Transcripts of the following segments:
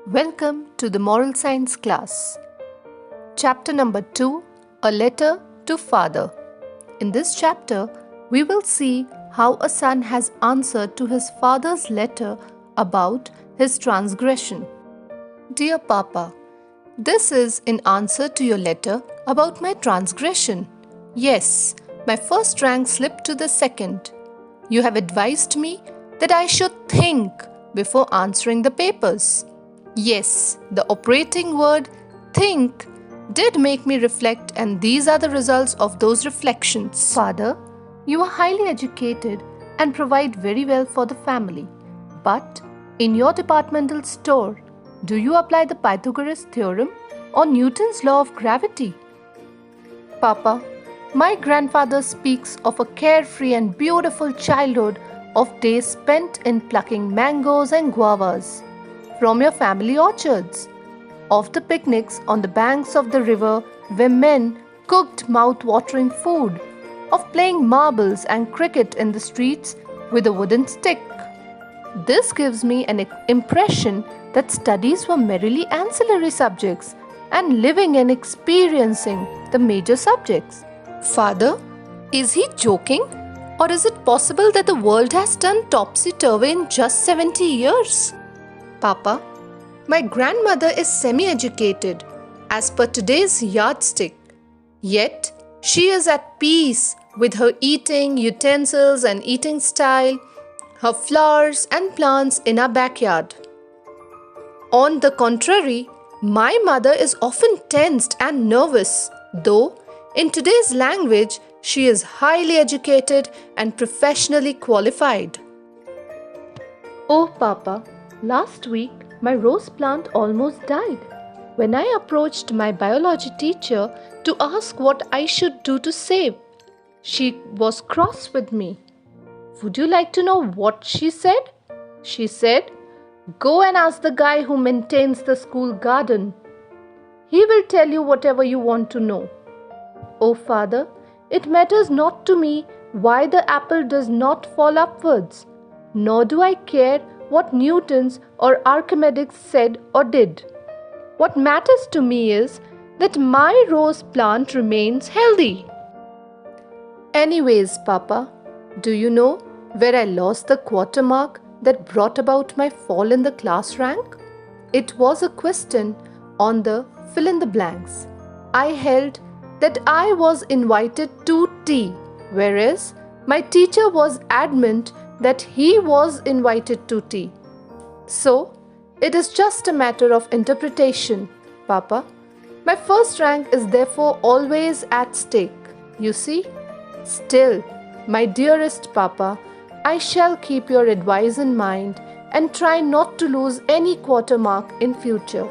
Welcome to the Moral Science class. Chapter number 2, A Letter to Father. In this chapter, we will see how a son has answered to his father's letter about his transgression. Dear Papa, this is in answer to your letter about my transgression. Yes, my first rank slipped to the second. You have advised me that I should think before answering the papers. Yes, the operating word think did make me reflect, and these are the results of those reflections. Father, you are highly educated and provide very well for the family. But in your departmental store, do you apply the Pythagoras theorem or Newton's law of gravity? Papa, my grandfather speaks of a carefree and beautiful childhood of days spent in plucking mangoes and guavas from your family orchards, of the picnics on the banks of the river where men cooked mouth-watering food, of playing marbles and cricket in the streets with a wooden stick. This gives me an impression that studies were merely ancillary subjects and living and experiencing the major subjects. Father, is he joking? Or is it possible that the world has turned topsy-turvy in just 70 years? Papa, my grandmother is semi-educated as per today's yardstick. Yet, she is at peace with her eating utensils and eating style, her flowers and plants in our backyard. On the contrary, my mother is often tensed and nervous, though in today's language, she is highly educated and professionally qualified. Oh, Papa, last week my rose plant almost died. When I approached my biology teacher to ask what I should do to save, she was cross with me. Would you like to know what she said? She said, "Go and ask the guy who maintains the school garden. He will tell you whatever you want to know." Oh, Father, it matters not to me why the apple does not fall upwards, nor do I care what Newton's or Archimedes said or did. What matters to me is that my rose plant remains healthy. Anyways, Papa, do you know where I lost the quarter mark that brought about my fall in the class rank? It was a question on the fill in the blanks. I held that I was invited to tea, whereas my teacher was adamant that he was invited to tea. So, it is just a matter of interpretation, Papa. My first rank is therefore always at stake, you see. Still, my dearest Papa, I shall keep your advice in mind and try not to lose any quarter mark in future.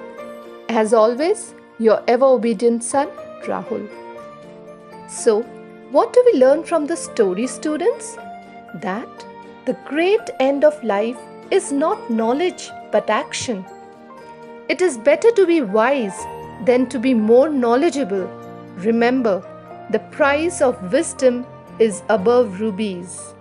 As always, your ever obedient son, Rahul. So, what do we learn from the story, students? That the great end of life is not knowledge but action. It is better to be wise than to be more knowledgeable. Remember, the price of wisdom is above rubies.